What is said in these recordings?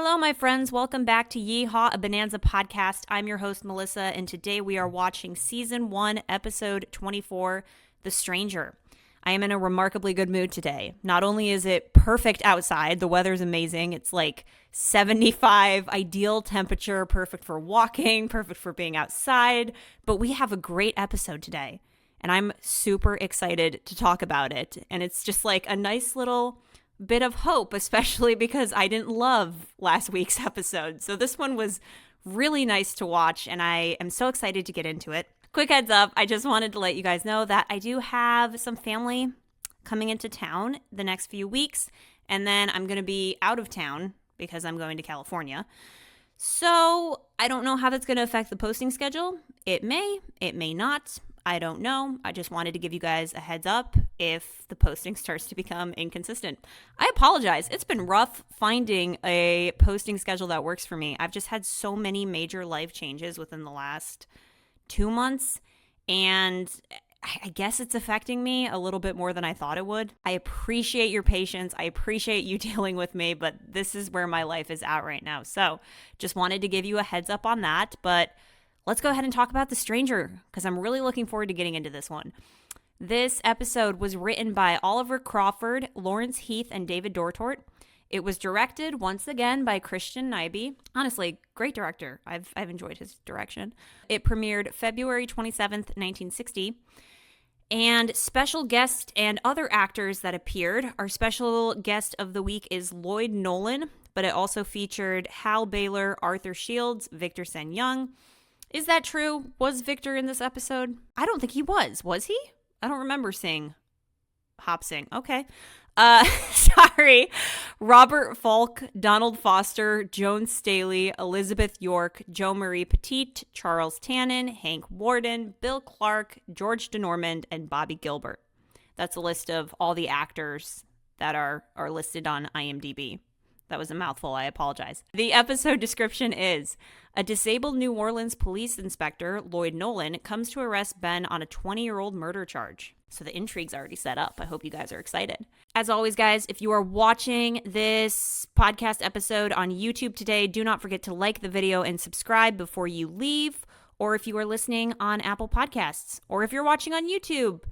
Hello, my friends. Welcome back to Yee-Haw, a Bonanza podcast. I'm your host, Melissa, and today we are watching Season 1, Episode 24, The Stranger. I am in a remarkably good mood today. Not only is it perfect outside, the weather's amazing. It's like 75, ideal temperature, perfect for walking, perfect for being outside, but we have a great episode today, and I'm super excited to talk about it. And it's just like a nice little bit of hope, especially because I didn't love last week's episode. So this one was really nice to watch, and I am so excited to get into it. Quick heads up, I just wanted to let you guys know that I do have some family coming into town the next few weeks, and then I'm going to be out of town because I'm going to California. So I don't know how that's going to affect the posting schedule. It may not. I don't know. I just wanted to give you guys a heads up if the posting starts to become inconsistent. I apologize. It's been rough finding a posting schedule that works for me. I've just had so many major life changes within the last 2 months, and I guess it's affecting me a little bit more than I thought it would. I appreciate your patience. I appreciate you dealing with me, but this is where my life is at right now. So just wanted to give you a heads up on that, but let's go ahead and talk about The Stranger, because I'm really looking forward to getting into this one. This episode was written by Oliver Crawford, Lawrence Heath, and David Dortort. It was directed, once again, by Christian Nyby. Honestly, great director. I've enjoyed his direction. It premiered February 27th, 1960. And special guests and other actors that appeared. Our special guest of the week is Lloyd Nolan, but it also featured Hal Baylor, Arthur Shields, Victor Sen Young. Is that true? Was Victor in this episode? I don't think he was. Was he? I don't remember seeing Hop sing. Okay. Sorry. Robert Foulk, Donald Foster, Joan Staley, Elizabeth York, Jomarie Pettitt, Charles Tannen, Hank Worden, Bill Clark, George DeNormand, and Bobby Gilbert. That's a list of all the actors that are listed on IMDB. That was a mouthful. I apologize. The episode description is: a disabled New Orleans police inspector, Lloyd Nolan, comes to arrest Ben on a 20-year-old murder charge. So the intrigue's already set up. I hope you guys are excited. As always, guys, if you are watching this podcast episode on YouTube today, do not forget to like the video and subscribe before you leave. Or if you are listening on Apple Podcasts, or if you're watching on YouTube,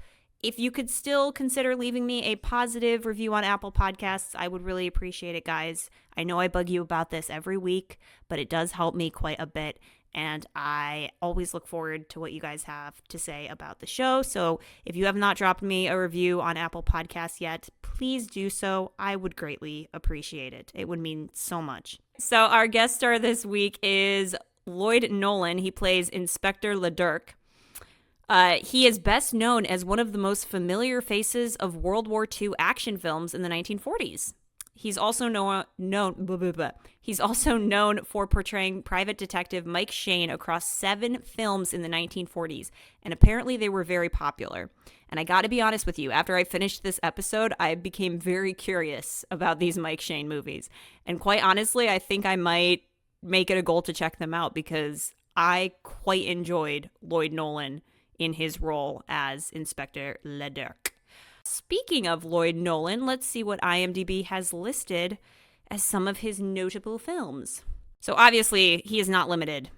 if you could still consider leaving me a positive review on Apple Podcasts, I would really appreciate it, guys. I know I bug you about this every week, but it does help me quite a bit, and I always look forward to what you guys have to say about the show. So if you have not dropped me a review on Apple Podcasts yet, please do so. I would greatly appreciate it. It would mean so much. So our guest star this week is Lloyd Nolan. He plays Inspector LaDuke. He is best known as one of the most familiar faces of World War II action films in the 1940s. He's also He's also known for portraying Private Detective Mike Shane across 7 films in the 1940s, and apparently they were very popular. And I gotta be honest with you, after I finished this episode, I became very curious about these Mike Shane movies. And quite honestly, I think I might make it a goal to check them out, because I quite enjoyed Lloyd Nolan in his role as Inspector LaDuke. Speaking of Lloyd Nolan, let's see what IMDb has listed as some of his notable films. So obviously, he is not limited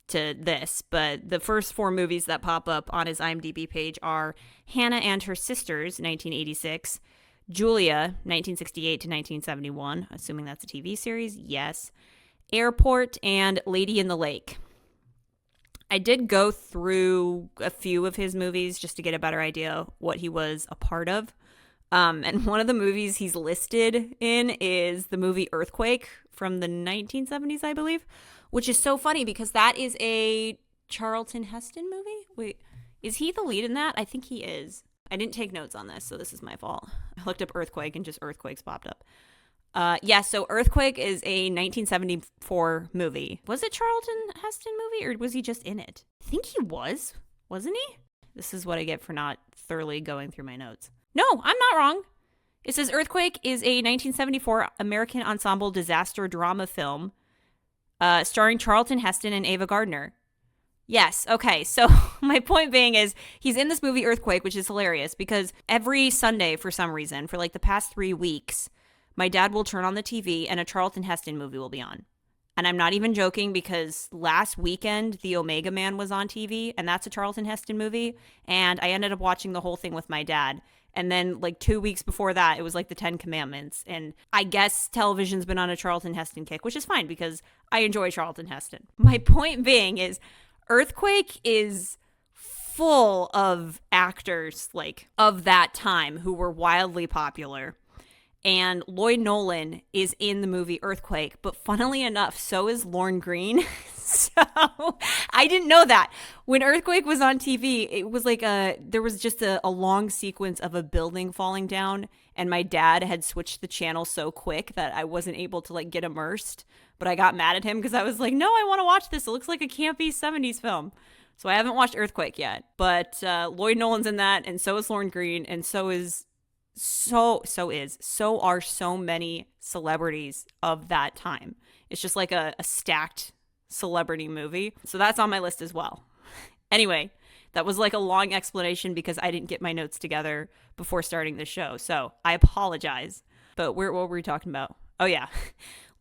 to this, but the first 4 movies that pop up on his IMDb page are Hannah and Her Sisters, 1986, Julia, 1968 to 1971, assuming that's a TV series, yes, Airport, and Lady in the Lake. I did go through a few of his movies just to get a better idea what he was a part of. And one of the movies he's listed in is the movie Earthquake from the 1970s, I believe, which is so funny because that is a Charlton Heston movie. Wait, is he the lead in that? I think he is. I didn't take notes on this, so this is my fault. I looked up Earthquake and just Earthquakes popped up. So Earthquake is a 1974 movie. Was it Charlton Heston movie, or was he just in it? I think he was. Wasn't he? This is what I get for not thoroughly going through my notes. No, I'm not wrong. It says Earthquake is a 1974 American ensemble disaster drama film starring Charlton Heston and Ava Gardner. Yes, okay, so my point being is he's in this movie Earthquake, which is hilarious because every Sunday, for some reason, for like the past 3 weeks, my dad will turn on the TV and a Charlton Heston movie will be on. And I'm not even joking, because last weekend, The Omega Man was on TV, and that's a Charlton Heston movie. And I ended up watching the whole thing with my dad. And then like 2 weeks before that, it was like the 10 Commandments. And I guess television's been on a Charlton Heston kick, which is fine because I enjoy Charlton Heston. My point being is Earthquake is full of actors like of that time who were wildly popular. And Lloyd Nolan is in the movie Earthquake, but funnily enough, so is Lorne Greene. So I didn't know that. When Earthquake was on TV, it was like there was just a long sequence of a building falling down, and my dad had switched the channel so quick that I wasn't able to like get immersed. But I got mad at him because I was like, no, I want to watch this. It looks like a campy 70s film. So I haven't watched Earthquake yet. But Lloyd Nolan's in that, and so is Lorne Greene, and so are so many celebrities of that time. It's just like a stacked celebrity movie. So that's on my list as well. Anyway, that was like a long explanation because I didn't get my notes together before starting the show. So I apologize. But what were we talking about? Oh yeah,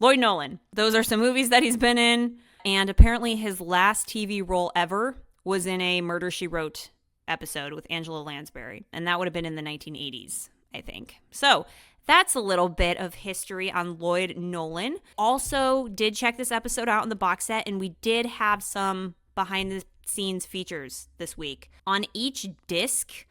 Lloyd Nolan. Those are some movies that he's been in. And apparently his last TV role ever was in a Murder, She Wrote episode with Angela Lansbury. And that would have been in the 1980s. I think. So that's a little bit of history on Lloyd Nolan. Also did check this episode out in the box set, and we did have some behind the scenes features this week. On each disc,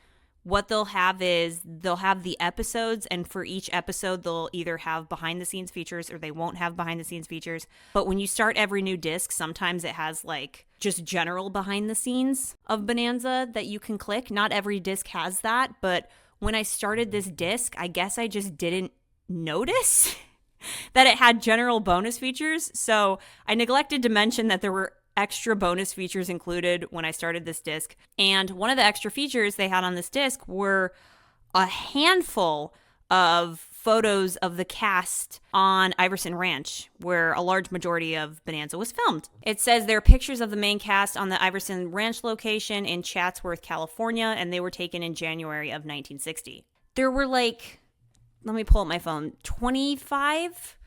what they'll have is they'll have the episodes, and for each episode, they'll either have behind the scenes features or they won't have behind the scenes features. But when you start every new disc, sometimes it has like just general behind the scenes of Bonanza that you can click. Not every disc has that, but when I started this disc, I guess I just didn't notice that it had general bonus features. So I neglected to mention that there were extra bonus features included when I started this disc. And one of the extra features they had on this disc were a handful of photos of the cast on Iverson Ranch, where a large majority of Bonanza was filmed. It says there are pictures of the main cast on the Iverson Ranch location in Chatsworth, California, and they were taken in January of 1960. There were like, let me pull up my phone, 25,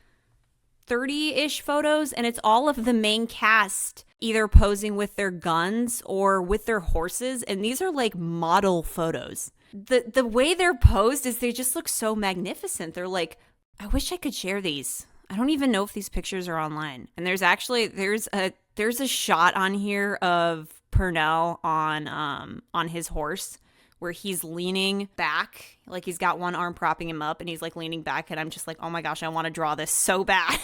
30-ish photos, and it's all of the main cast either posing with their guns or with their horses, and these are like model photos. The way they're posed is they just look so magnificent. They're like, I wish I could share these. I don't even know if these pictures are online. And there's a shot on here of Purnell on his horse where he's leaning back, like he's got one arm propping him up and he's like leaning back, and I'm just like, oh my gosh, I want to draw this so bad.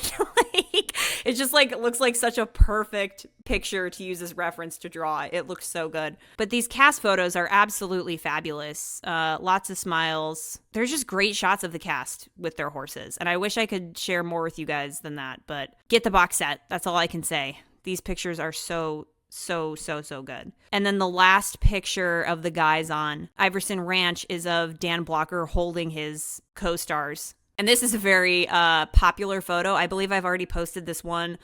Like, it's just like, it looks like such a perfect picture to use as reference to draw. It looks so good. But these cast photos are absolutely fabulous. Lots of smiles. There's just great shots of the cast with their horses. And I wish I could share more with you guys than that, but get the box set. That's all I can say. These pictures are so good. And then the last picture of the guys on Iverson Ranch is of Dan Blocker holding his co-stars. And this is a very popular photo. I believe I've already posted this one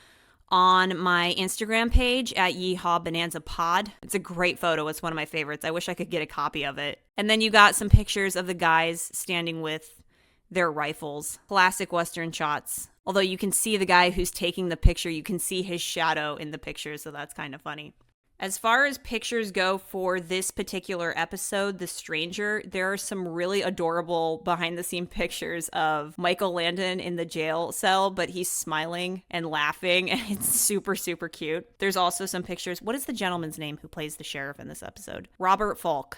on my Instagram page at Yee-Haw Bonanza Pod. It's a great photo. It's one of my favorites. I wish I could get a copy of it. And then you got some pictures of the guys standing with their rifles. Classic Western shots. Although you can see the guy who's taking the picture, you can see his shadow in the picture, so that's kind of funny. As far as pictures go for this particular episode, The Stranger, there are some really adorable behind-the-scene pictures of Michael Landon in the jail cell, but he's smiling and laughing, and it's super, super cute. There's also some pictures. What is the gentleman's name who plays the sheriff in this episode? Robert Foulk.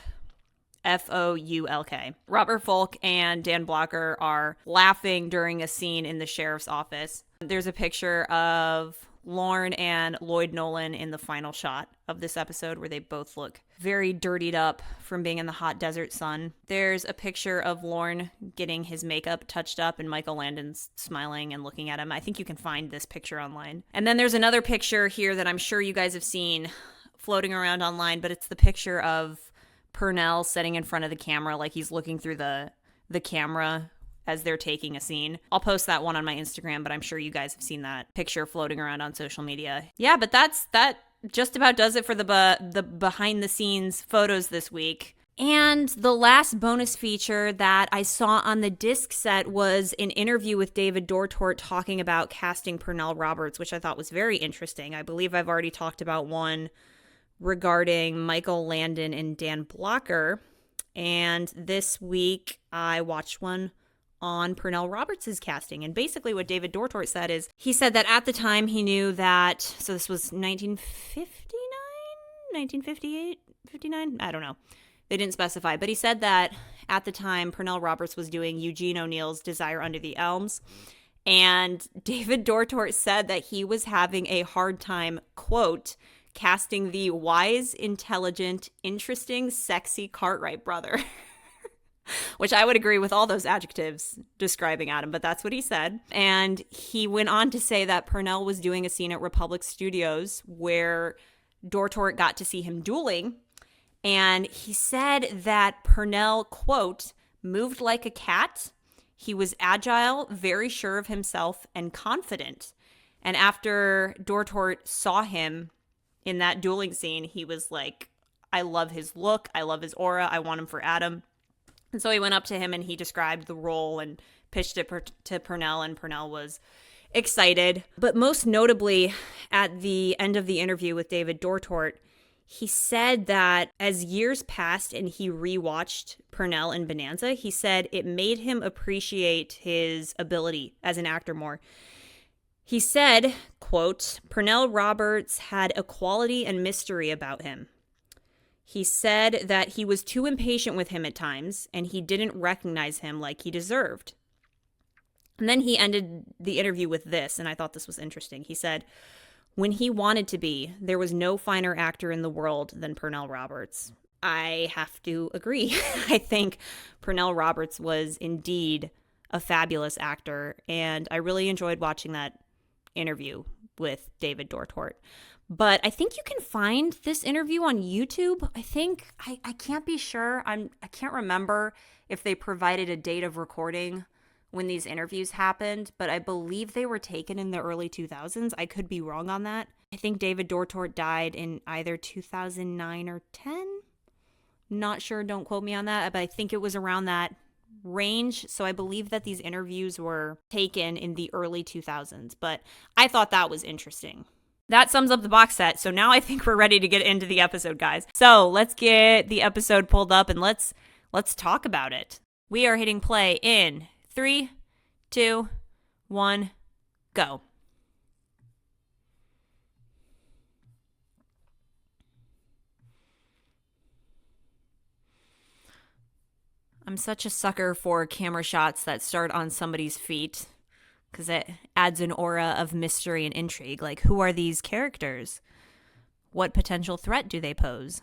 Foulk. Robert Foulk and Dan Blocker are laughing during a scene in the sheriff's office. There's a picture of Lorne and Lloyd Nolan in the final shot of this episode where they both look very dirtied up from being in the hot desert sun. There's a picture of Lorne getting his makeup touched up and Michael Landon's smiling and looking at him. I think you can find this picture online. And then there's another picture here that I'm sure you guys have seen floating around online, but it's the picture of Purnell sitting in front of the camera like he's looking through the camera as they're taking a scene. I'll post that one on my Instagram, but I'm sure you guys have seen that picture floating around on social media. Yeah, but that just about does it for the behind the scenes photos this week. And the last bonus feature that I saw on the disc set was an interview with David Dortort talking about casting Pernell Roberts, which I thought was very interesting. I believe I've already talked about one regarding Michael Landon and Dan Blocker. And this week I watched one on Pernell Roberts' casting. And basically what David Dortort said is, he said that at the time he knew that, so this was 1959, 1958, 59, I don't know. They didn't specify, but he said that at the time Pernell Roberts was doing Eugene O'Neill's Desire Under the Elms. And David Dortort said that he was having a hard time, quote, casting the wise, intelligent, interesting, sexy Cartwright brother. Which I would agree with all those adjectives describing Adam, but that's what he said. And he went on to say that Pernell was doing a scene at Republic Studios where Dortort got to see him dueling. And he said that Pernell, quote, moved like a cat. He was agile, very sure of himself, and confident. And after Dortort saw him in that dueling scene, he was like, I love his look. I love his aura. I want him for Adam. And so he went up to him and he described the role and pitched it to Pernell, and Pernell was excited. But most notably, at the end of the interview with David Dortort, he said that as years passed and he rewatched Pernell in Bonanza, he said it made him appreciate his ability as an actor more. He said, quote, Pernell Roberts had a quality and mystery about him. He said that he was too impatient with him at times and he didn't recognize him like he deserved. And then he ended the interview with this, and I thought this was interesting. He said, when he wanted to be, there was no finer actor in the world than Pernell Roberts. I have to agree. I think Pernell Roberts was indeed a fabulous actor, and I really enjoyed watching that interview with David Dortort. But I think you can find this interview on YouTube. I can't be sure. I can't remember if they provided a date of recording when these interviews happened, but I believe they were taken in the early 2000s. I could be wrong on that. I think David Dortort died in either 2009 or 10. Not sure, don't quote me on that, but I think it was around that range. So I believe that these interviews were taken in the early 2000s, but I thought that was interesting. That sums up the box set. So now I think we're ready to get into the episode, guys. So let's get the episode pulled up and let's talk about it. We are hitting play in 3, 2, 1, go. I'm such a sucker for camera shots that start on somebody's feet because it adds an aura of mystery and intrigue. Like, who are these characters? What potential threat do they pose?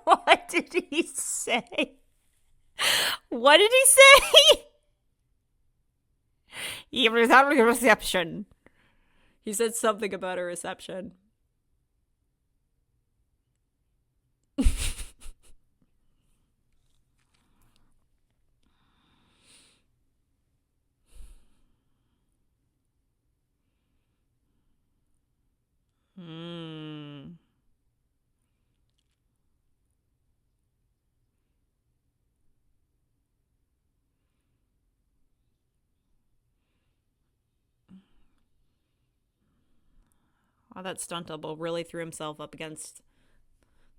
What did he say? What did he say? He was having a reception. He said something about a reception. Wow, that stunt double really threw himself up against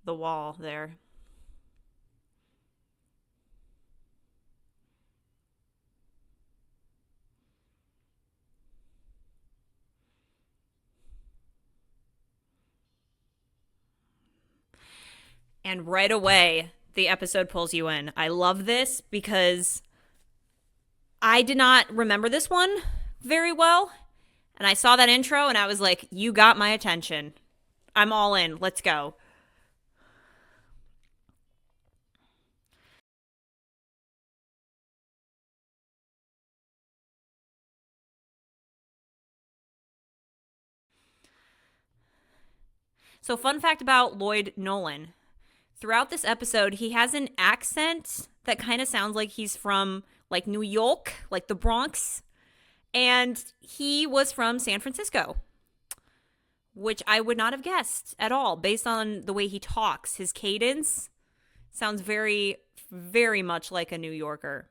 the wall there. And right away, the episode pulls you in. I love this because I did not remember this one very well. And I saw that intro and I was like, you got my attention. I'm all in. Let's go. So, fun fact about Lloyd Nolan. Throughout this episode, he has an accent that kind of sounds like he's from like New York, like the Bronx. And he was from San Francisco, which I would not have guessed at all based on the way he talks. His cadence sounds very, very much like a New Yorker.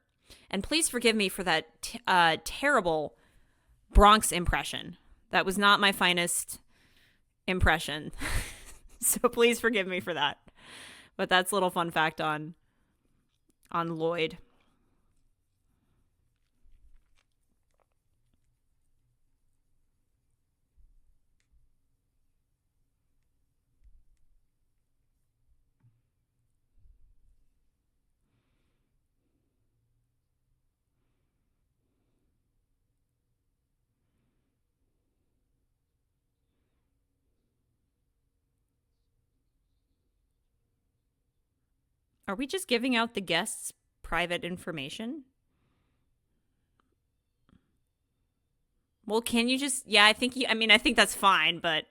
And please forgive me for that terrible Bronx impression. That was not my finest impression. So please forgive me for that. But that's a little fun fact on Lloyd. Are we just giving out the guests' private information? Well, can you just... Yeah, I think I think that's fine, but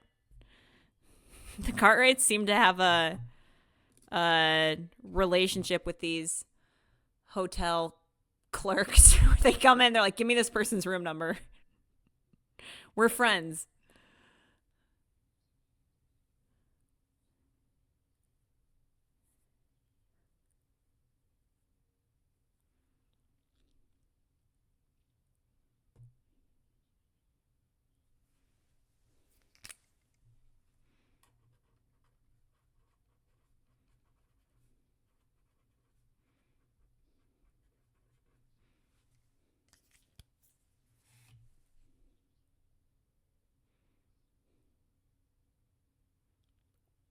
the Cartwrights seem to have a relationship with these hotel clerks. They come in, they're like, give me this person's room number. We're friends.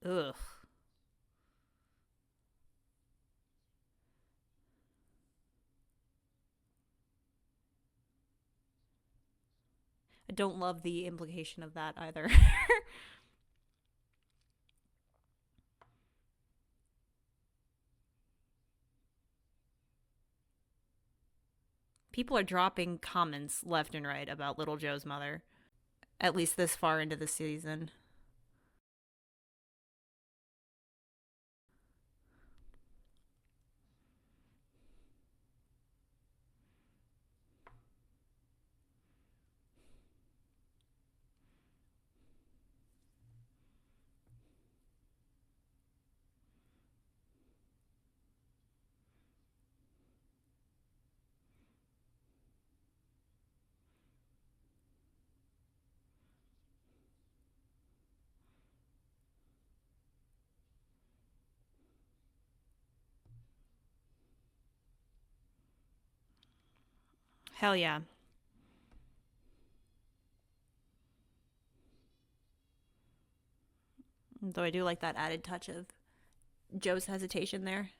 Ugh. I don't love the implication of that either. People are dropping comments left and right about Little Joe's mother, at least this far into the season. Hell yeah. Though I do like that added touch of Joe's hesitation there.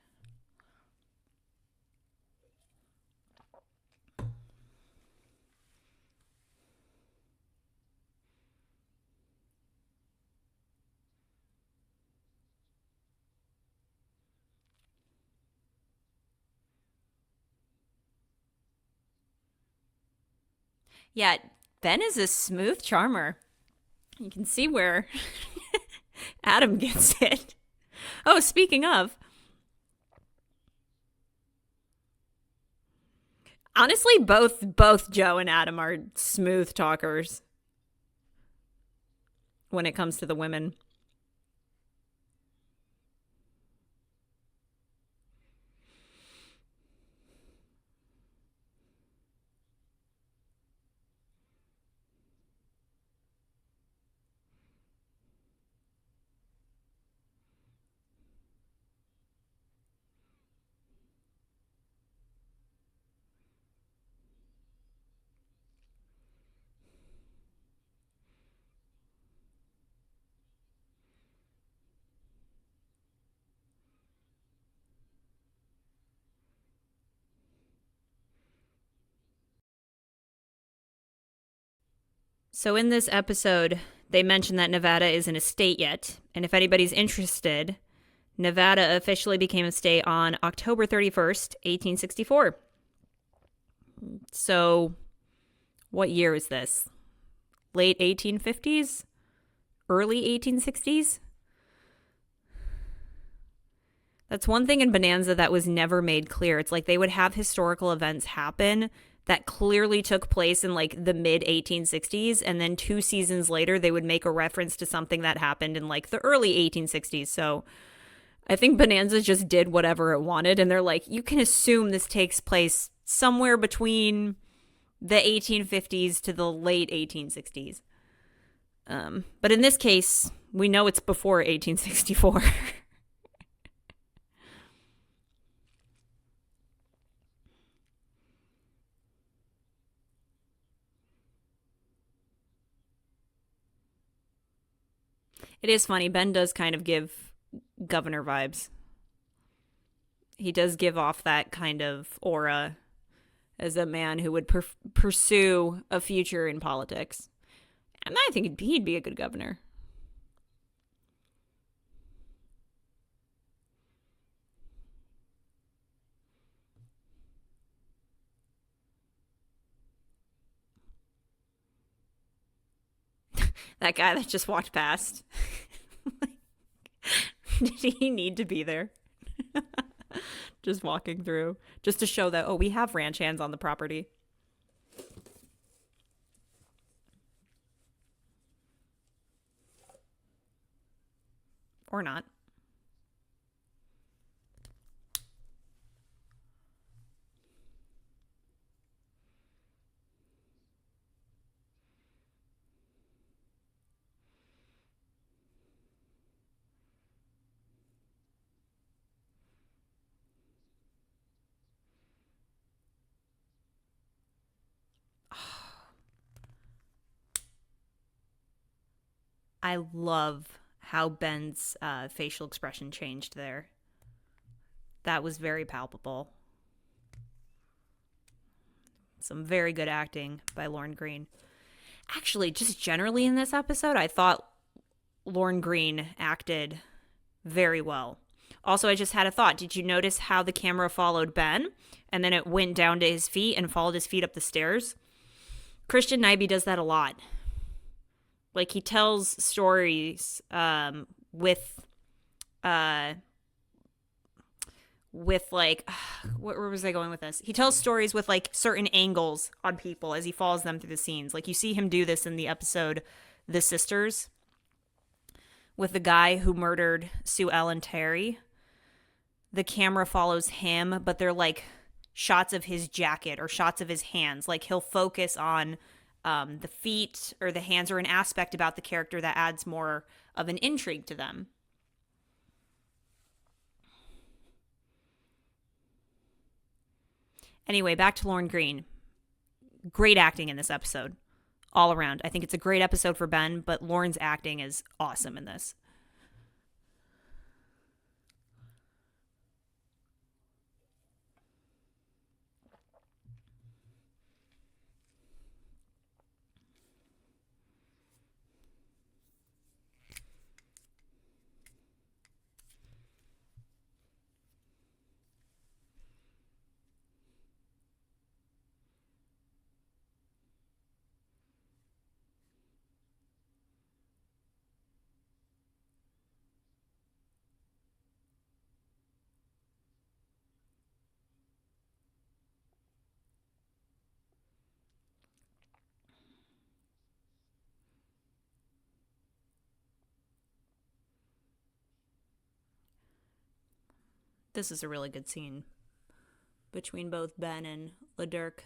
Yeah, Ben is a smooth charmer. You can see where Adam gets it. Oh, speaking of, honestly, both Joe and Adam are smooth talkers when it comes to the women. So in this episode, they mention that Nevada isn't a state yet. And if anybody's interested, Nevada officially became a state on October 31st, 1864. So what year is this? Late 1850s? Early 1860s? That's one thing in Bonanza that was never made clear. It's like they would have historical events happen that clearly took place in like the mid 1860s, and then 2 seasons later they would make a reference to something that happened in like the early 1860s. So I think Bonanza just did whatever it wanted, and they're like, you can assume this takes place somewhere between the 1850s to the late 1860s. But in this case, we know it's before 1864. It is funny. Ben does kind of give governor vibes. He does give off that kind of aura as a man who would pursue a future in politics. And I think he'd be a good governor. That guy that just walked past. Did he need to be there? Just walking through. Just to show that, oh, we have ranch hands on the property. Or not. I love how Ben's facial expression changed there. That was very palpable. Some very good acting by Lorne Greene. Actually, just generally in this episode, I thought Lorne Greene acted very well. Also, I just had a thought. Did you notice how the camera followed Ben and then it went down to his feet and followed his feet up the stairs? Christian Nyby does that a lot. Like, he tells stories with like, where was I going with this? He tells stories with like certain angles on people as he follows them through the scenes. Like, you see him do this in the episode The Sisters with the guy who murdered Sue Ellen Terry. The camera follows him, but they're like shots of his jacket or shots of his hands. Like, he'll focus on the feet or the hands or an aspect about the character that adds more of an intrigue to them. Anyway, back to Lorne Greene. Great acting in this episode. All around. I think it's a great episode for Ben, but Lorne's acting is awesome in this. This is a really good scene between both Ben and LaDuke.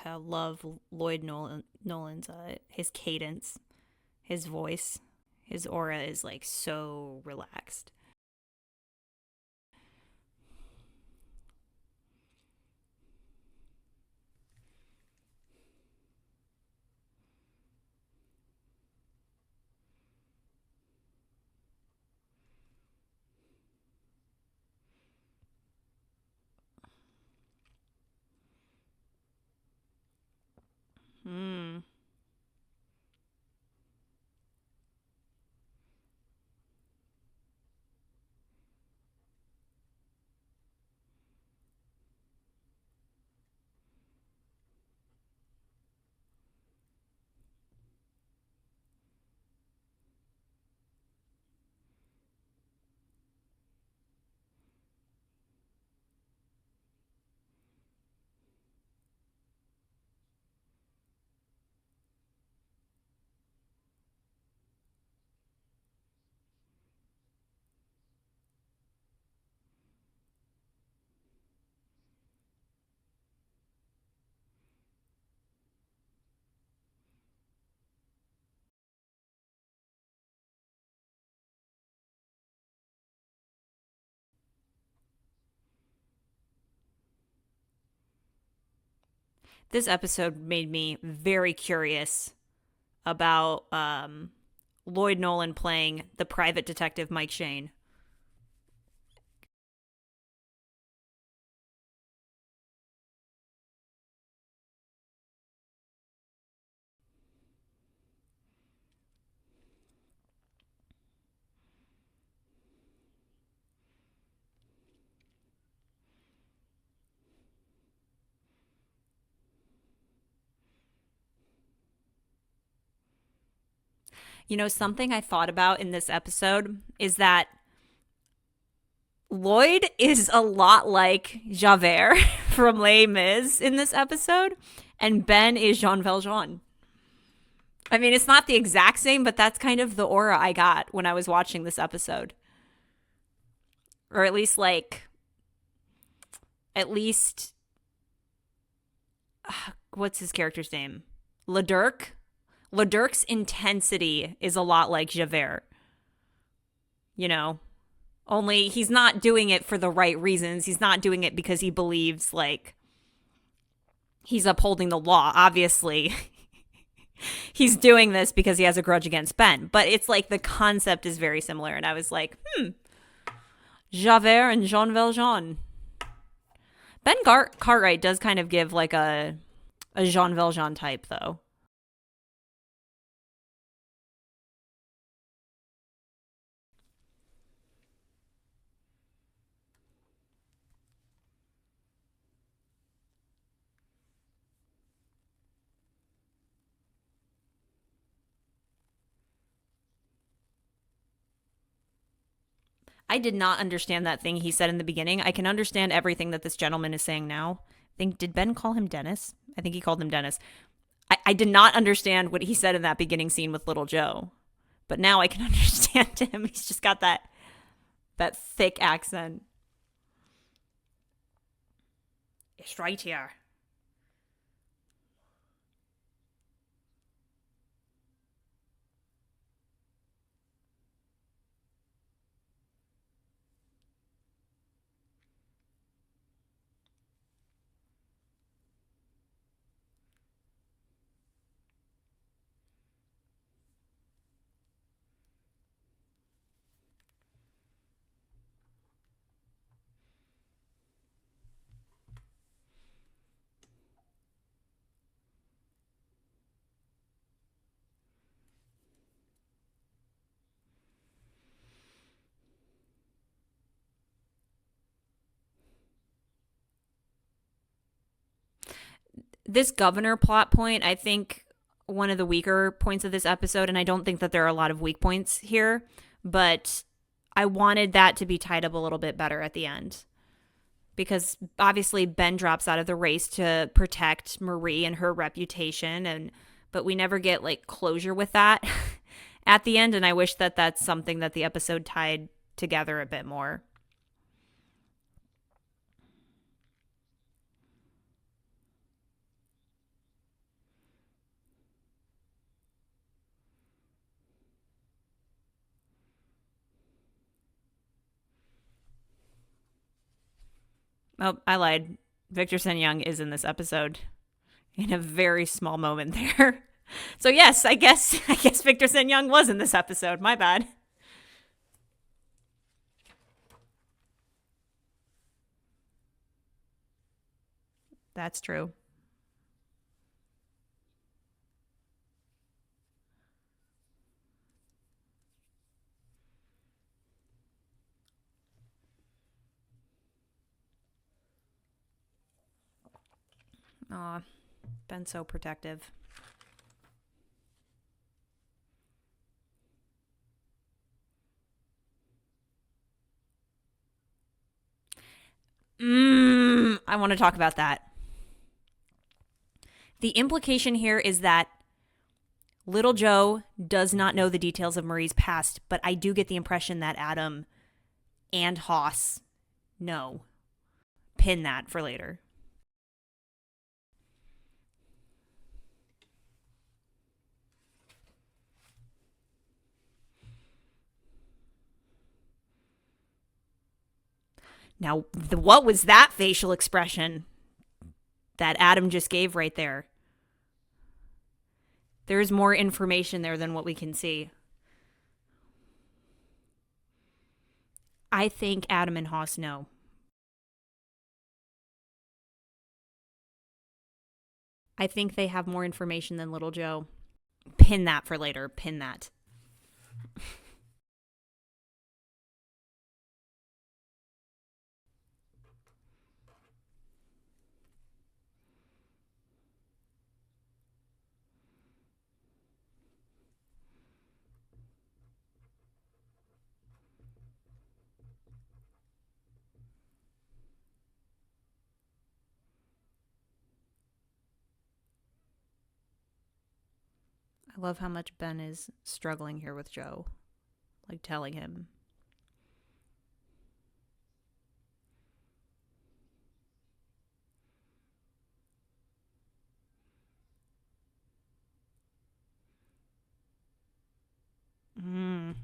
I love Lloyd Nolan's his cadence, his voice, his aura is like so relaxed. This episode made me very curious about Lloyd Nolan playing the private detective Mike Shane. You know, something I thought about in this episode is that Lloyd is a lot like Javert from Les Mis in this episode, and Ben is Jean Valjean. I mean, it's not the exact same, but that's kind of the aura I got when I was watching this episode. Or at least, what's his character's name? LaDuke? LaDuke's intensity is a lot like Javert. You know? Only he's not doing it for the right reasons. He's not doing it because he believes, he's upholding the law. Obviously, he's doing this because he has a grudge against Ben. But it's like the concept is very similar. And I was like, Javert and Jean Valjean. Ben Cartwright does kind of give like a Jean Valjean type, though. I did not understand that thing he said in the beginning. I can understand everything that this gentleman is saying now. Did Ben call him Dennis? I think he called him Dennis. I did not understand what he said in that beginning scene with Little Joe. But now I can understand him. He's just got that thick accent. It's right here. This governor plot point, I think one of the weaker points of this episode, and I don't think that there are a lot of weak points here, but I wanted that to be tied up a little bit better at the end. Because obviously Ben drops out of the race to protect Marie and her reputation, but we never get closure with that at the end, and I wish that that's something that the episode tied together a bit more. Oh, I lied. Victor Sen Young is in this episode in a very small moment there. So yes, I guess Victor Sen Young was in this episode. My bad. That's true. Aw, been so protective. I want to talk about that. The implication here is that Little Joe does not know the details of Marie's past, but I do get the impression that Adam and Haas know. Pin that for later. Now, what was that facial expression? that Adam just gave right there. There's more information there than what we can see. I think Adam and Haas know. I think they have more information than little Joe. Pin that for later. Pin that. I love how much Ben is struggling here with Joe. Like telling him. Mm.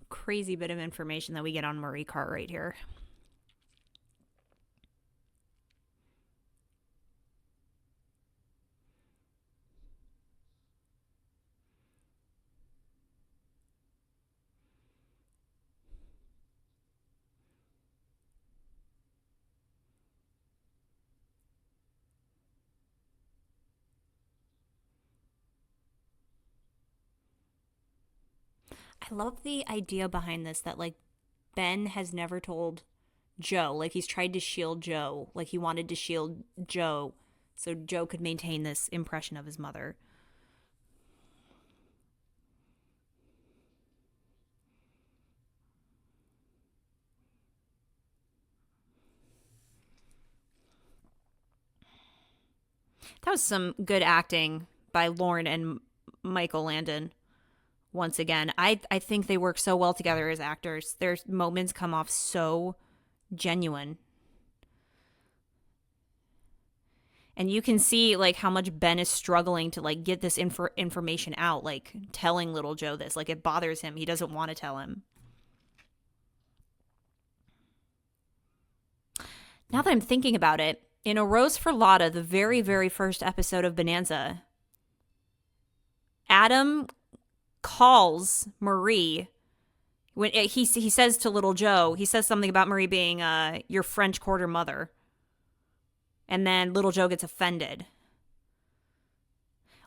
Crazy bit of information that we get on Marie Carr right here. I love the idea behind this that, like, Ben has never told Joe. Like, he's tried to shield Joe. Like, he wanted to shield Joe so Joe could maintain this impression of his mother. That was some good acting by Lauren and Michael Landon. Once again, I think they work so well together as actors. Their moments come off so genuine. And you can see, like, how much Ben is struggling to, like, get this information out, like, telling little Joe this. Like, it bothers him. He doesn't want to tell him. Now that I'm thinking about it, in A Rose for Lotta, the very, very first episode of Bonanza, Adam calls Marie when he says to little Joe, he says something about Marie being your French Quarter mother. And then little Joe gets offended.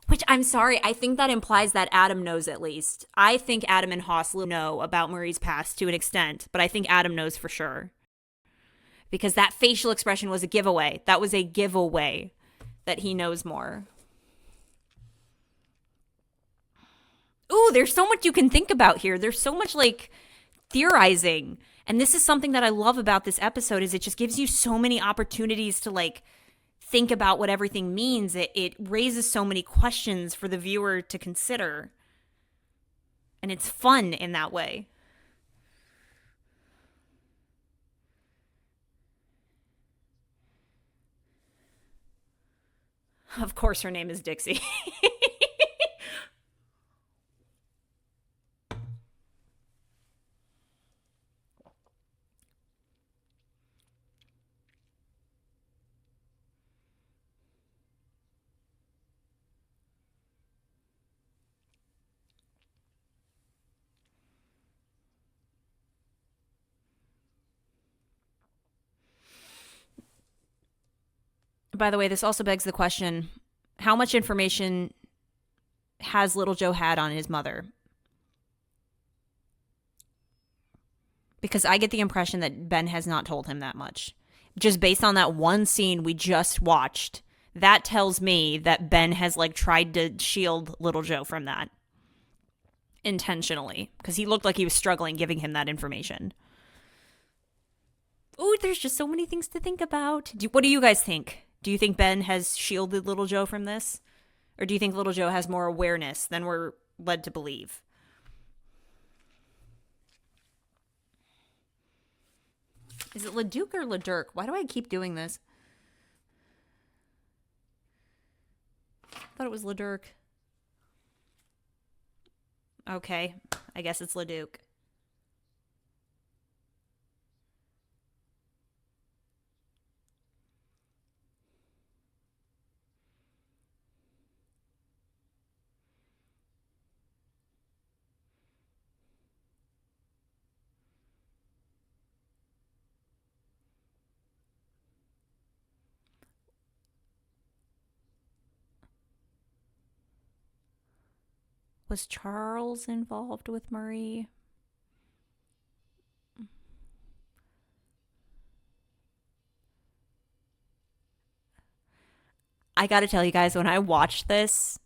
Which, I'm sorry, I think that implies that Adam knows at least. I think Adam and Haas know about Marie's past to an extent, but I think Adam knows for sure. Because that facial expression was a giveaway. That was a giveaway that he knows more. Ooh, there's so much you can think about here. There's so much, like, theorizing. And this is something that I love about this episode is it just gives you so many opportunities to, like, think about what everything means. It raises so many questions for the viewer to consider. And it's fun in that way. Of course her name is Dixie. By the way, this also begs the question, how much information has little Joe had on his mother? Because I get the impression that Ben has not told him that much. Just based on that one scene we just watched, that tells me that Ben has, like, tried to shield little Joe from that. Intentionally. Because he looked like he was struggling giving him that information. Ooh, there's just so many things to think about. What do you guys think? Do you think Ben has shielded little Joe from this? Or do you think little Joe has more awareness than we're led to believe. Is it LaDuke or LaDuke? Why do I keep doing this? I thought it was LaDuke. Okay, I guess it's LaDuke. Was Charles involved with Marie? I gotta tell you guys, when I watched this,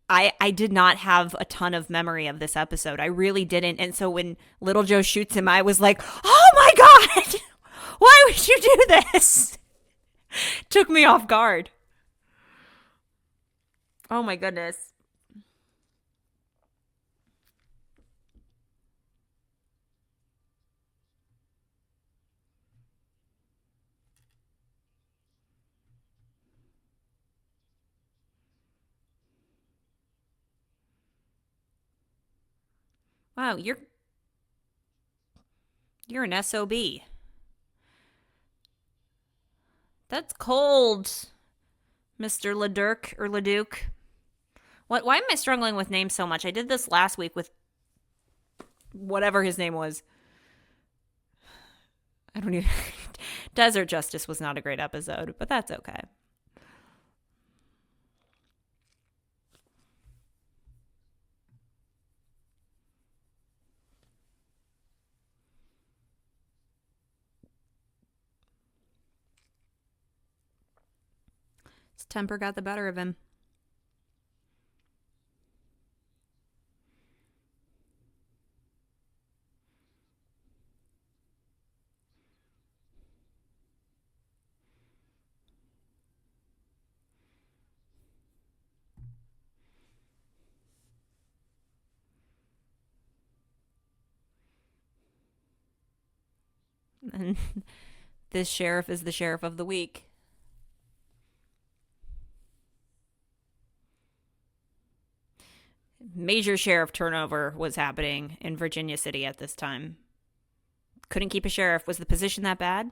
I did not have a ton of memory of this episode. I really didn't. And so when Little Joe shoots him, I was like, oh my God, why would you do this? Took me off guard. Oh my goodness. Wow, you're an SOB. That's cold, Mr. LaDuke or LaDuke. Why am I struggling with names so much? I did this last week with whatever his name was. I don't even Desert Justice was not a great episode, but that's okay. His temper got the better of him. And this sheriff is the sheriff of the week. Major sheriff turnover was happening in Virginia City at this time. Couldn't keep a sheriff. Was the position that bad?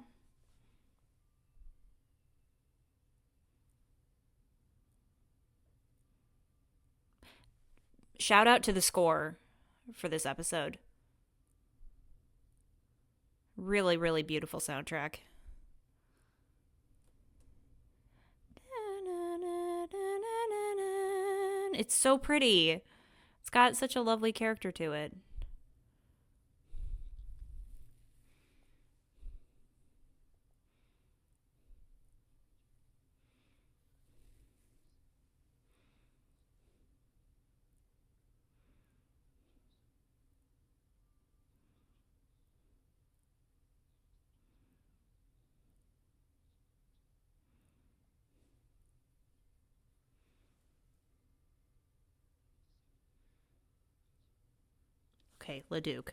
Shout out to the score for this episode. Really, really beautiful soundtrack. It's so pretty. It's got such a lovely character to it. Okay, LaDuke.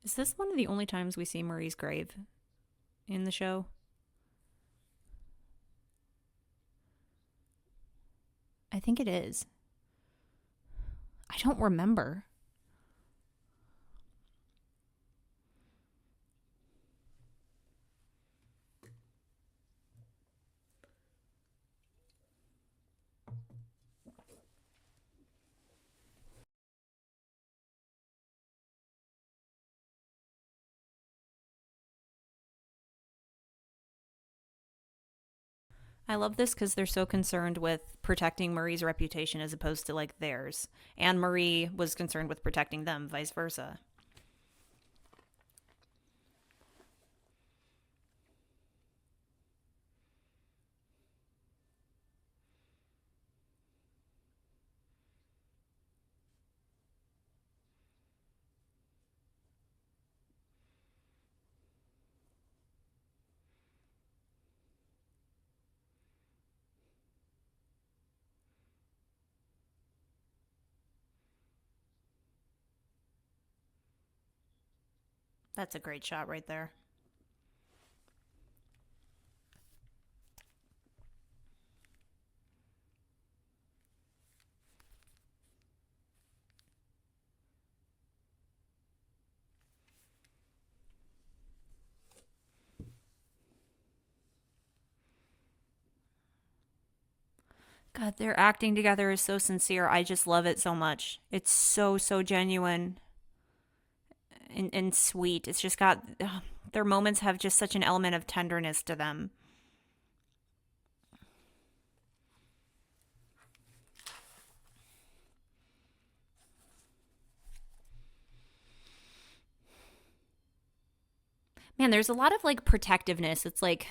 Is this one of the only times we see Marie's grave in the show? I think it is. I don't remember. I love this because they're so concerned with protecting Marie's reputation as opposed to like theirs. And Marie was concerned with protecting them, vice versa. That's a great shot right there. God, their acting together is so sincere. I just love it so much. It's so, so genuine and sweet. It's just got, their moments have just such an element of tenderness to them. Man, there's a lot of like protectiveness. It's like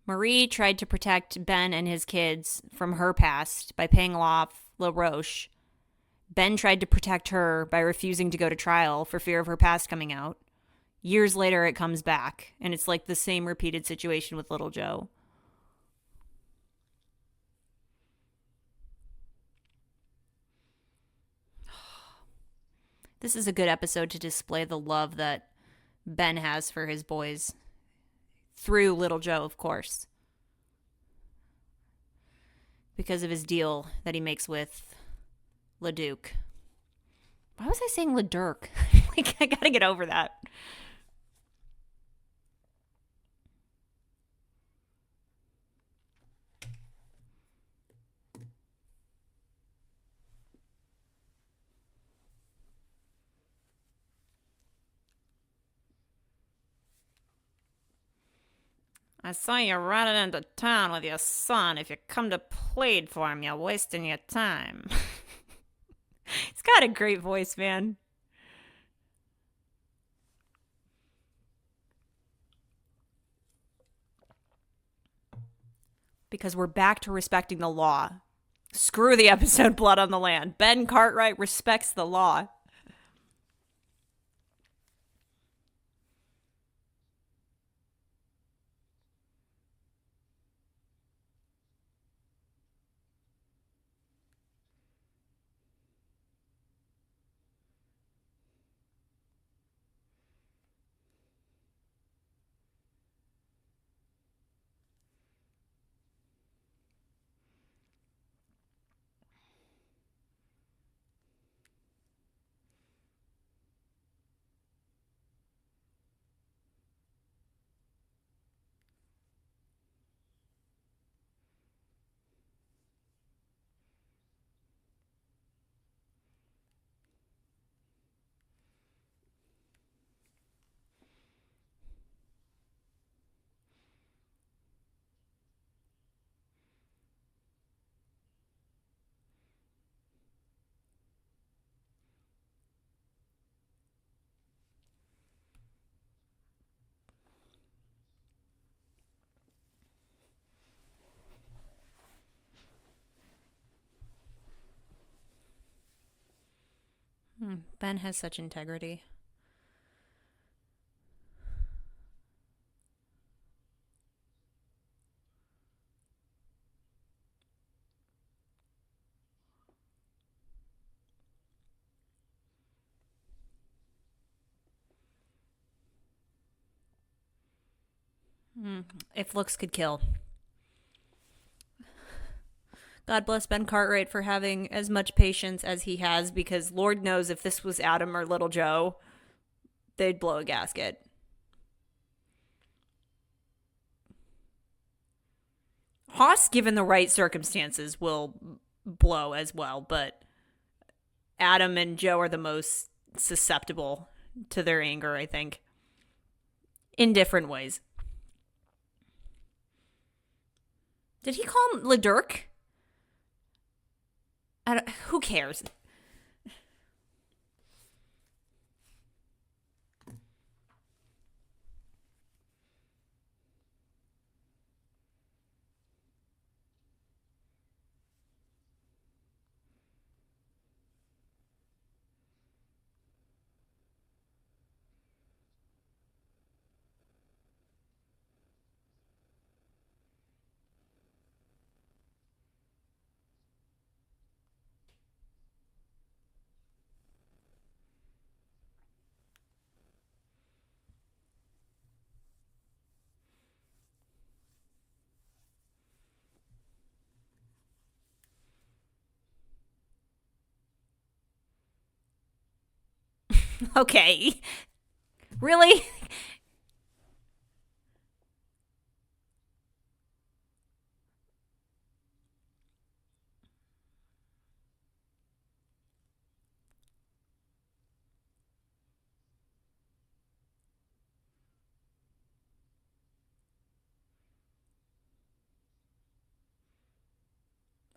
Marie tried to protect Ben and his kids from her past by paying off LaRoche. Ben tried to protect her by refusing to go to trial for fear of her past coming out. Years later, it comes back, and it's like the same repeated situation with little Joe. This is a good episode to display the love that Ben has for his boys. Through little Joe, of course. Because of his deal that he makes with LaDuke. Why was I saying LaDuke? Like, I gotta get over that. I saw you running into town with your son. If you come to plead for him, you're wasting your time. He's got a great voice, man. Because we're back to respecting the law. Screw the episode Blood on the Land. Ben Cartwright respects the law. Ben has such integrity. If looks could kill. God bless Ben Cartwright for having as much patience as he has, because Lord knows if this was Adam or little Joe, they'd blow a gasket. Haas, given the right circumstances, will blow as well, but Adam and Joe are the most susceptible to their anger, I think, in different ways. Did he call him LaDuke? Who cares? Okay. Really?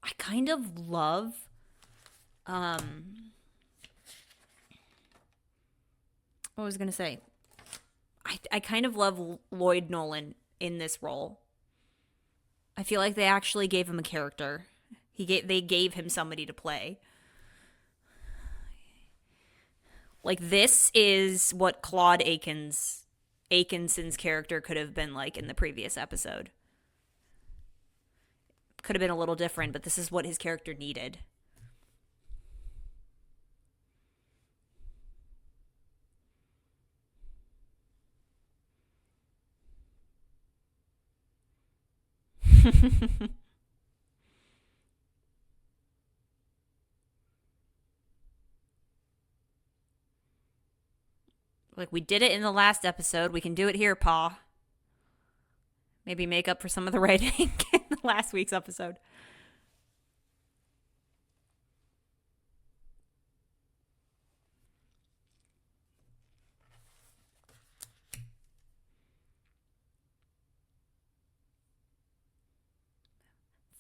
I kind of love um what was I going to say? I kind of love Lloyd Nolan in this role. I feel like they actually gave him a character. They gave him somebody to play. Like this is what Claude Atkinson's character could have been like in the previous episode. Could have been a little different, but this is what his character needed. Like we did it in the last episode, we can do it here, Pa. Maybe make up for some of the writing in the last week's episode.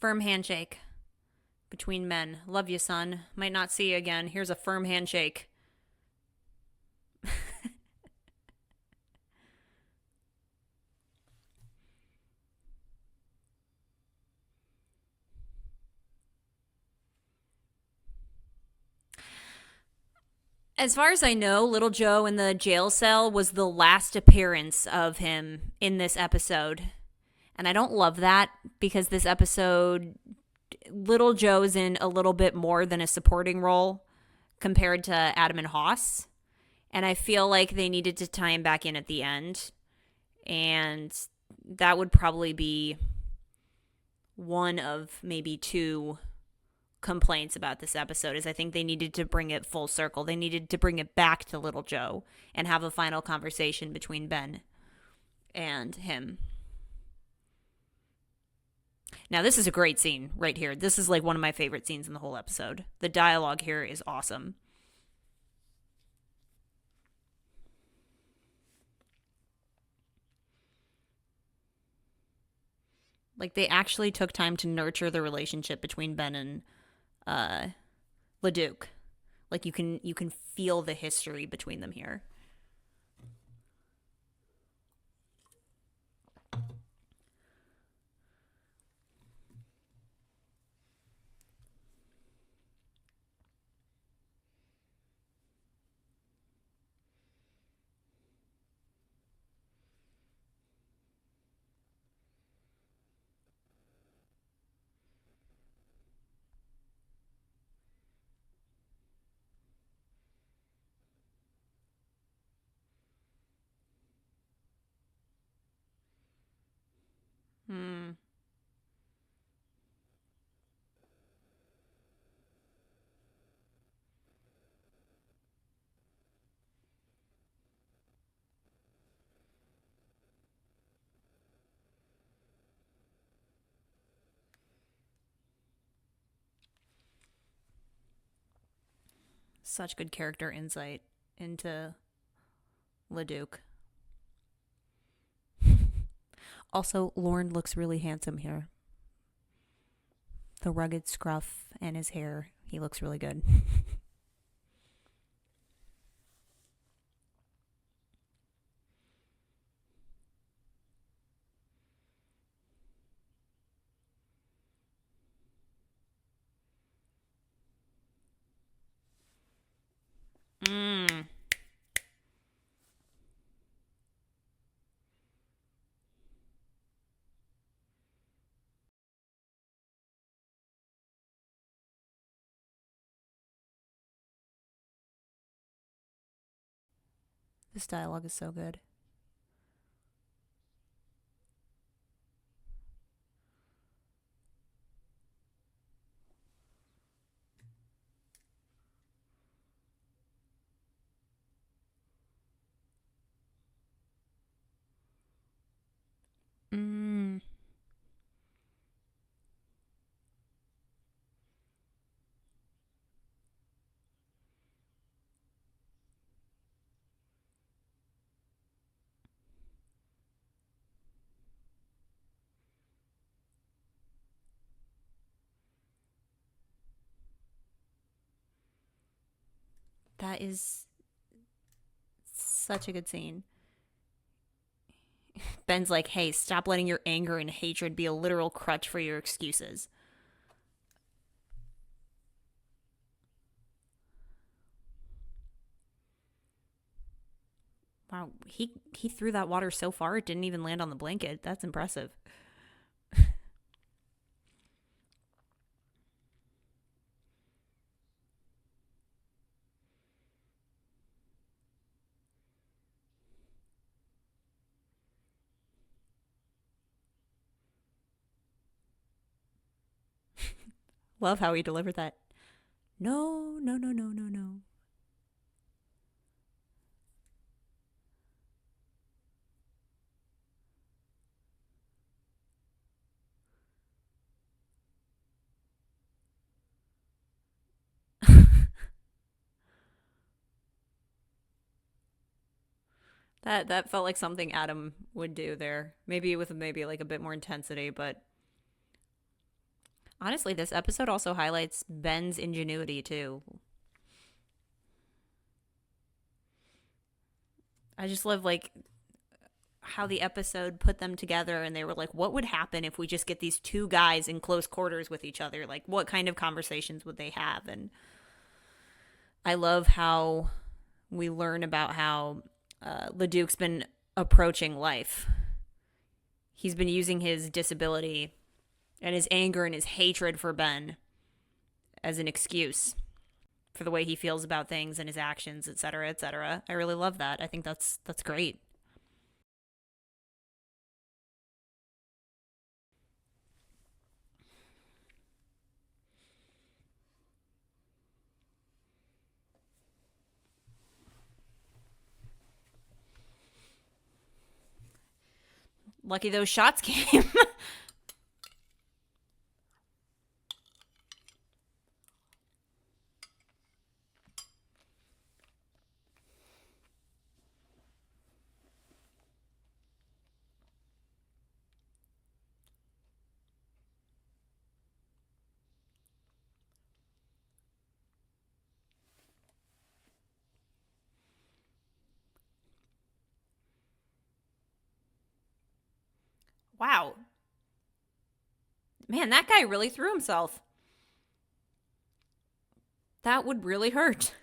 Firm handshake between men. Love you, son. Might not see you again. Here's a firm handshake. As far as I know, Little Joe in the jail cell was the last appearance of him in this episode. And I don't love that because this episode, Little Joe's in a little bit more than a supporting role compared to Adam and Haas. And I feel like they needed to tie him back in at the end. And that would probably be one of maybe two complaints about this episode is I think they needed to bring it full circle. They needed to bring it back to Little Joe and have a final conversation between Ben and him. Now, this is a great scene right here. This is like one of my favorite scenes in the whole episode. The dialogue here is awesome. Like they actually took time to nurture the relationship between Ben and LaDuke. Like you can feel the history between them here. Hmm. Such good character insight into LaDuke. Also, Lorne looks really handsome here. The rugged scruff and his hair, he looks really good. Mmm. This dialogue is so good. Mm. That is such a good scene. Ben's like, hey, stop letting your anger and hatred be a literal crutch for your excuses. Wow, he threw that water so far it didn't even land on the blanket. That's impressive. Love how he delivered that. No, no, no, no, no, no. That felt like something Adam would do there. Maybe with maybe like a bit more intensity, but honestly, this episode also highlights Ben's ingenuity too. I just love like how the episode put them together and they were like, what would happen if we just get these two guys in close quarters with each other? Like, what kind of conversations would they have? And I love how we learn about how LaDuke's been approaching life. He's been using his disability and his anger and his hatred for Ben as an excuse for the way he feels about things and his actions, etc., etc. I really love that. I think that's great. Lucky those shots came. Wow. Man, that guy really threw himself. That would really hurt.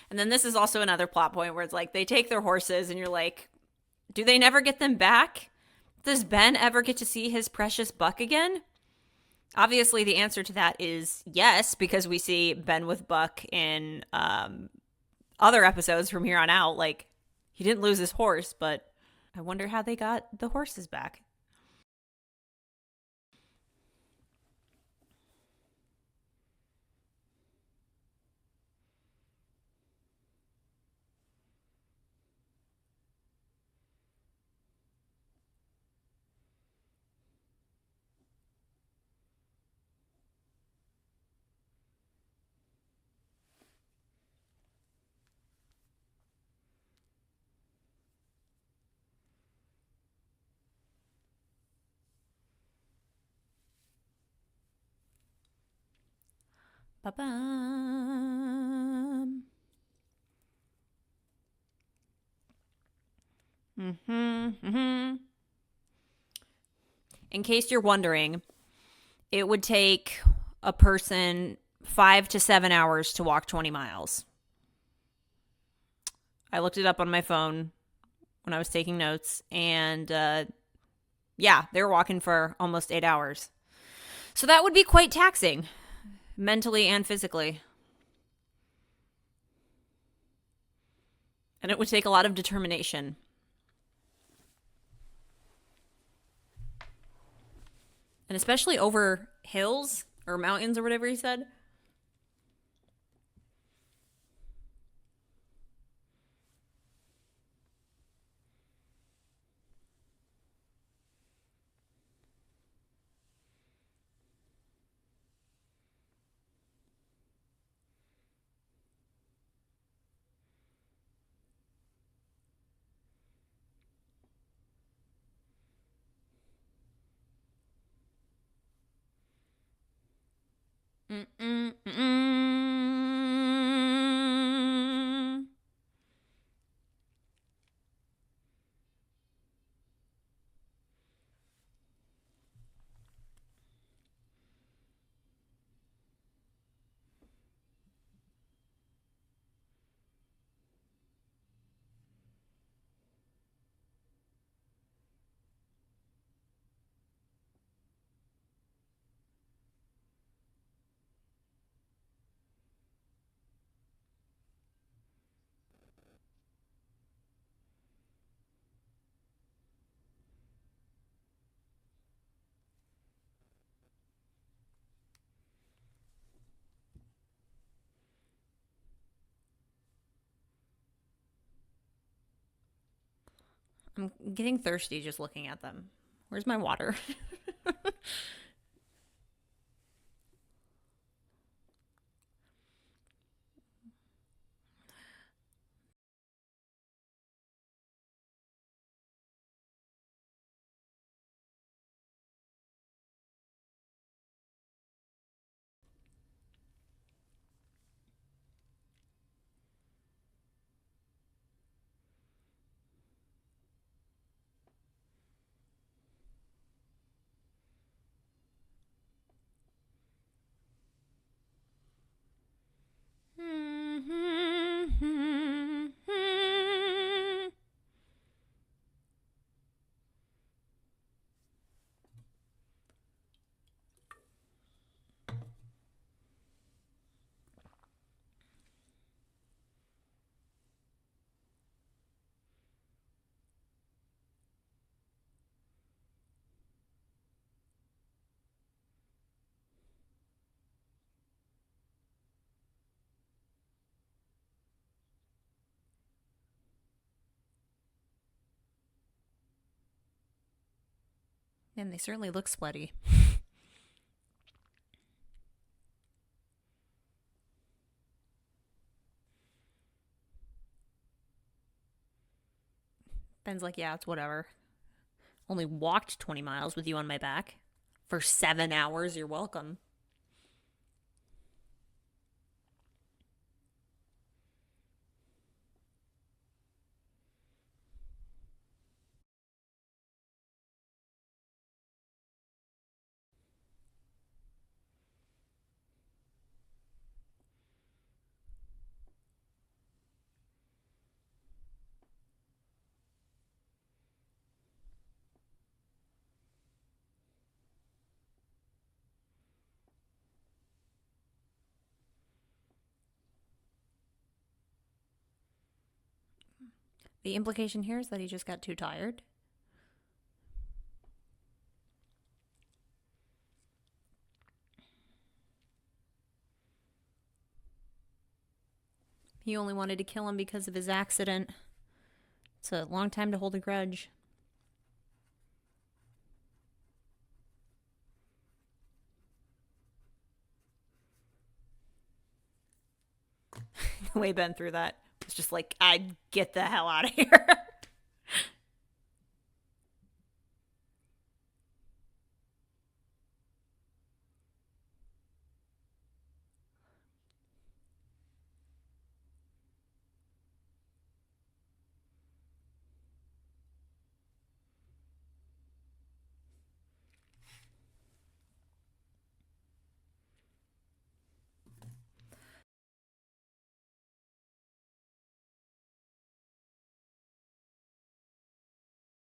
And then this is also another plot point where it's like they take their horses and you're like, do they never get them back? Does Ben ever get to see his precious buck again? Obviously, the answer to that is yes, because we see Ben with Buck in other episodes from here on out. Like, he didn't lose his horse, but I wonder how they got the horses back. Ba-bum. Mm-hmm. In case you're wondering, it would take a person 5 to 7 hours to walk 20 miles. I looked it up on my phone when I was taking notes, and yeah, they were walking for almost 8 hours. So that would be quite taxing, mentally and physically. And it would take a lot of determination. And especially over hills or mountains or whatever he said. I'm getting thirsty just looking at them. Where's my water? And they certainly look sweaty. Ben's like, yeah, it's whatever. Only walked 20 miles with you on my back. For 7 hours, you're welcome. The implication here is that he just got too tired. He only wanted to kill him because of his accident. It's a long time to hold a grudge. The way Ben threw that, it's just like, I'd get the hell out of here.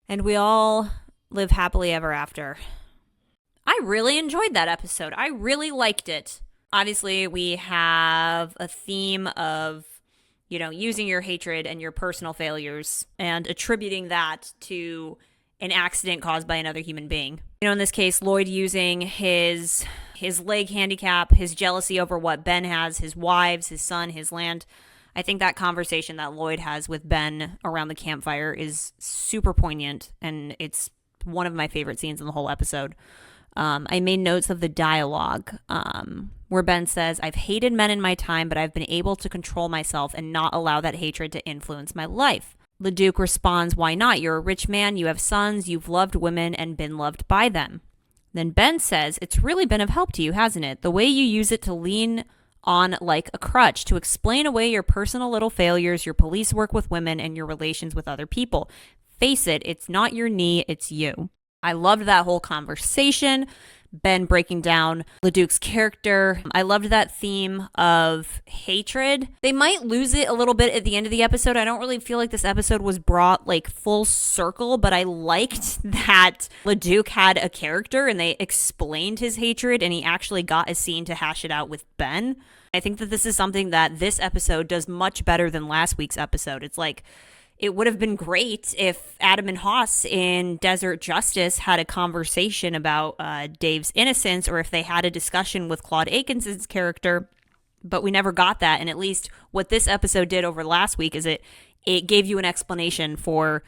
And we all live happily ever after. I really enjoyed that episode. I really liked it. Obviously, we have a theme of, using your hatred and your personal failures and attributing that to an accident caused by another human being. In this case, Lloyd using his leg handicap, his jealousy over what Ben has, his wives, his son, his land. I think that conversation that Lloyd has with Ben around the campfire is super poignant, and it's one of my favorite scenes in the whole episode. I made notes of the dialogue where Ben says, I've hated men in my time, but I've been able to control myself and not allow that hatred to influence my life. LaDuke responds, why not? You're a rich man, you have sons, you've loved women and been loved by them. Then Ben says, it's really been of help to you, hasn't it? The way you use it to lean on like a crutch, to explain away your personal little failures, your police work with women, and your relations with other people. Face it, it's not your knee, it's you. I loved that whole conversation. Ben breaking down LaDuke's character. I loved that theme of hatred. They might lose it a little bit at the end of the episode. I don't really feel like this episode was brought like full circle, but I liked that LaDuke had a character and they explained his hatred and he actually got a scene to hash it out with Ben. I think that this is something that this episode does much better than last week's episode. It's like, it would have been great if Adam and Haas in Desert Justice had a conversation about Dave's innocence, or if they had a discussion with Claude Akinson's character, but we never got that. And at least what this episode did over last week is it gave you an explanation for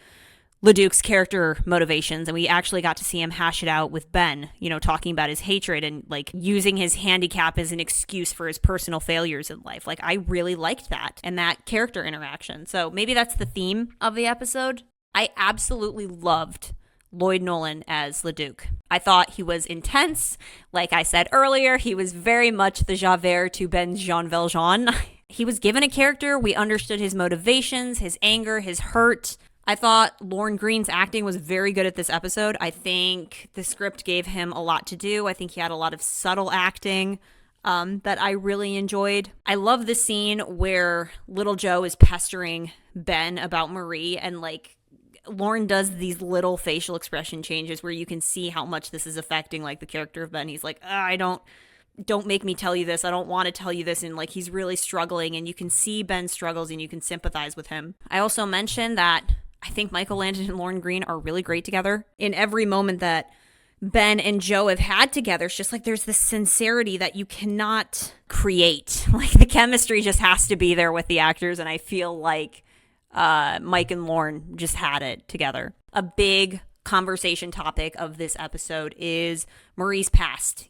LaDuke's character motivations, and we actually got to see him hash it out with Ben, talking about his hatred and like using his handicap as an excuse for his personal failures in life. Like, I really liked that and that character interaction. So maybe that's the theme of the episode. I absolutely loved Lloyd Nolan as LaDuke. I thought he was intense. Like I said earlier, he was very much the Javert to Ben's Jean Valjean. He was given a character. We understood his motivations, his anger, his hurt. I thought Lorne Greene's acting was very good at this episode. I think the script gave him a lot to do. I think he had a lot of subtle acting that I really enjoyed. I love the scene where little Joe is pestering Ben about Marie, and like Lorne does these little facial expression changes where you can see how much this is affecting like the character of Ben. He's like, don't make me tell you this. I don't want to tell you this. And like, he's really struggling, and you can see Ben's struggles and you can sympathize with him. I also mentioned that I think Michael Landon and Lorne Greene are really great together. In every moment that Ben and Joe have had together, it's just like there's this sincerity that you cannot create. Like, the chemistry just has to be there with the actors, and I feel like Mike and Lorne just had it together. A big conversation topic of this episode is Marie's past.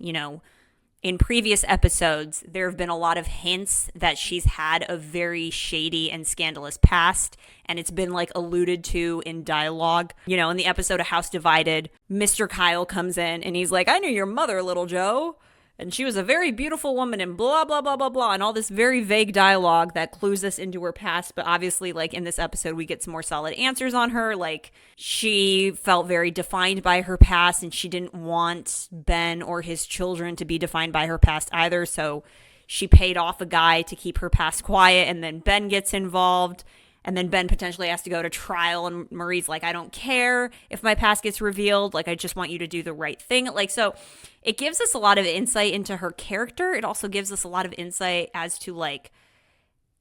In previous episodes, there have been a lot of hints that she's had a very shady and scandalous past, and it's been like alluded to in dialogue. In the episode of House Divided, Mr. Kyle comes in and he's like, I knew your mother, little Joe, and she was a very beautiful woman and blah, blah, blah, blah, blah, and all this very vague dialogue that clues us into her past. But obviously, like, in this episode, we get some more solid answers on her. Like, she felt very defined by her past, and she didn't want Ben or his children to be defined by her past either. So she paid off a guy to keep her past quiet, and then Ben gets involved. And then Ben potentially has to go to trial, and Marie's like, I don't care if my past gets revealed. Like, I just want you to do the right thing. Like, so it gives us a lot of insight into her character. It also gives us a lot of insight as to, like,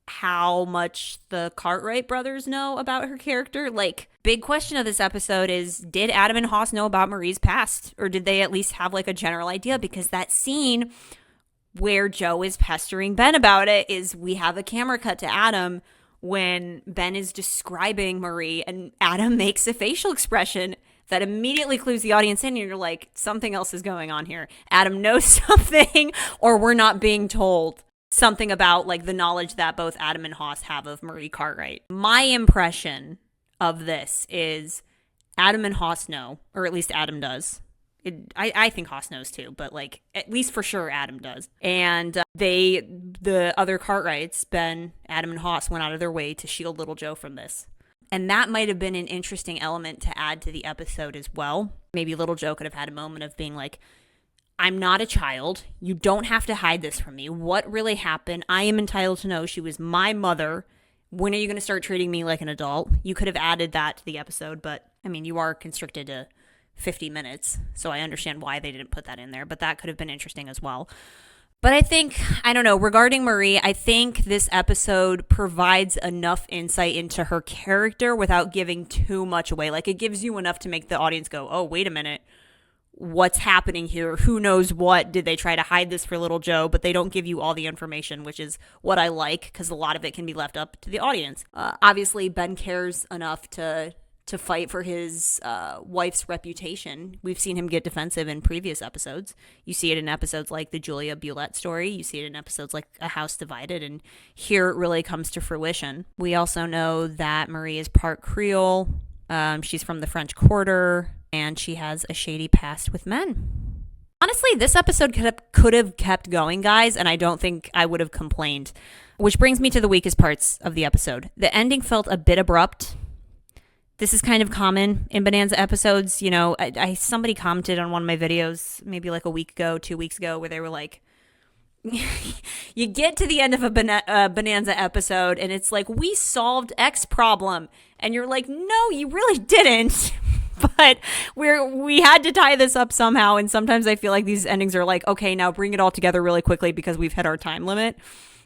how much the Cartwright brothers know about her character. Like, big question of this episode is, did Adam and Hoss know about Marie's past? Or did they at least have, like, a general idea? Because that scene where Joe is pestering Ben about it is, we have a camera cut to Adam when Ben is describing Marie, and Adam makes a facial expression that immediately clues the audience in, and you're like, something else is going on here. Adam knows something, or we're not being told something about like the knowledge that both Adam and Hoss have of Marie Cartwright. My impression of this is Adam and Hoss know, or at least Adam does. I think Hoss knows too, but like, at least for sure Adam does. And the other Cartwrights, Ben, Adam, and Hoss, went out of their way to shield little Joe from this. And that might have been an interesting element to add to the episode as well. Maybe little Joe could have had a moment of being like, I'm not a child. You don't have to hide this from me. What really happened? I am entitled to know. She was my mother. When are you going to start treating me like an adult? You could have added that to the episode, but I mean, you are constricted to 50 minutes, so I understand why they didn't put that in there, but that could have been interesting as well. But I don't know, regarding Marie, I think this episode provides enough insight into her character without giving too much away. Like, it gives you enough to make the audience go, oh, wait a minute, what's happening here? Who knows what? Did they try to hide this for little Joe? But they don't give you all the information, which is what I like, because a lot of it can be left up to the audience. Obviously, Ben cares enough to fight for his wife's reputation. We've seen him get defensive in previous episodes. You see it in episodes like the Julia Bulette story. You see it in episodes like A House Divided. And here it really comes to fruition. We also know that Marie is part Creole. She's from the French Quarter. And she has a shady past with men. Honestly, this episode could have kept going, guys. And I don't think I would have complained. Which brings me to the weakest parts of the episode. The ending felt a bit abrupt. This is kind of common in Bonanza episodes. You know, somebody commented on one of my videos maybe like a week ago, 2 weeks ago, where they were like, you get to the end of a Bonanza episode and it's like, we solved X problem. And you're like, no, you really didn't. But we had to tie this up somehow. And sometimes I feel like these endings are like, okay, now bring it all together really quickly because we've hit our time limit.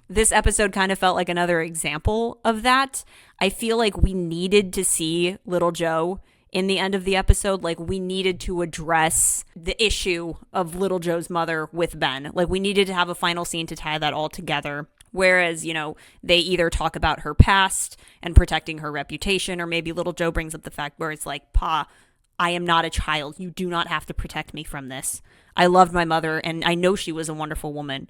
This episode kind of felt like another example of that. I feel like we needed to see little Joe in the end of the episode. Like, we needed to address the issue of little Joe's mother with Ben. Like, we needed to have a final scene to tie that all together. Whereas, they either talk about her past and protecting her reputation, or maybe little Joe brings up the fact where it's like, Pa, I am not a child. You do not have to protect me from this. I loved my mother, and I know she was a wonderful woman,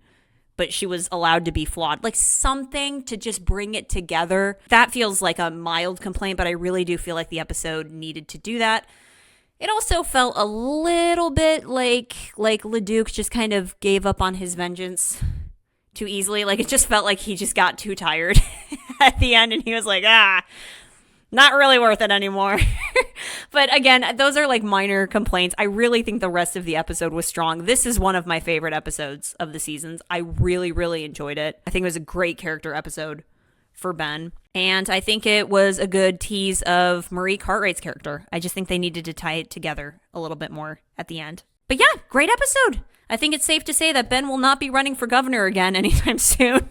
but she was allowed to be flawed. Like something to just bring it together. That feels like a mild complaint, but I really do feel like the episode needed to do that. It also felt a little bit like LaDuke just kind of gave up on his vengeance too easily. Like it just felt like he just got too tired at the end, and he was like, not really worth it anymore. But again, those are like minor complaints. I really think the rest of the episode was strong. This is one of my favorite episodes of the seasons. I really, really enjoyed it. I think it was a great character episode for Ben. And I think it was a good tease of Marie Cartwright's character. I just think they needed to tie it together a little bit more at the end. But yeah, great episode. I think it's safe to say that Ben will not be running for governor again anytime soon.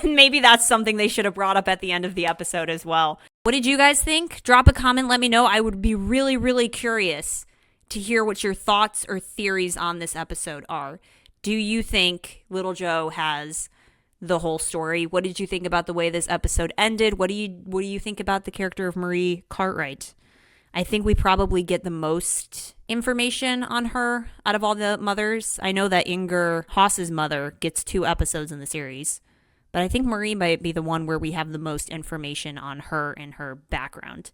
Maybe that's something they should have brought up at the end of the episode as well. What did you guys think? Drop a comment, let me know. I would be really, really curious to hear what your thoughts or theories on this episode are. Do you think Little Joe has the whole story? What did you think about the way this episode ended? What do you think about the character of Marie Cartwright? I think we probably get the most information on her out of all the mothers. I know that Inger Haas's mother gets 2 episodes in the series, but I think Marie might be the one where we have the most information on her and her background,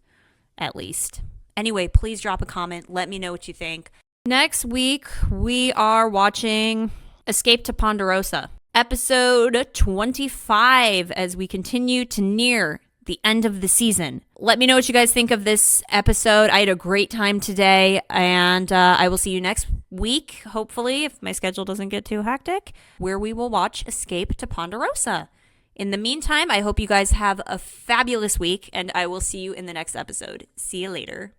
at least. Anyway, please drop a comment. Let me know what you think. Next week, we are watching Escape to Ponderosa, episode 25, as we continue to near the end of the season. Let me know what you guys think of this episode. I had a great time today, and I will see you next week, hopefully, if my schedule doesn't get too hectic, where we will watch Escape to Ponderosa. In the meantime, I hope you guys have a fabulous week, and I will see you in the next episode. See you later.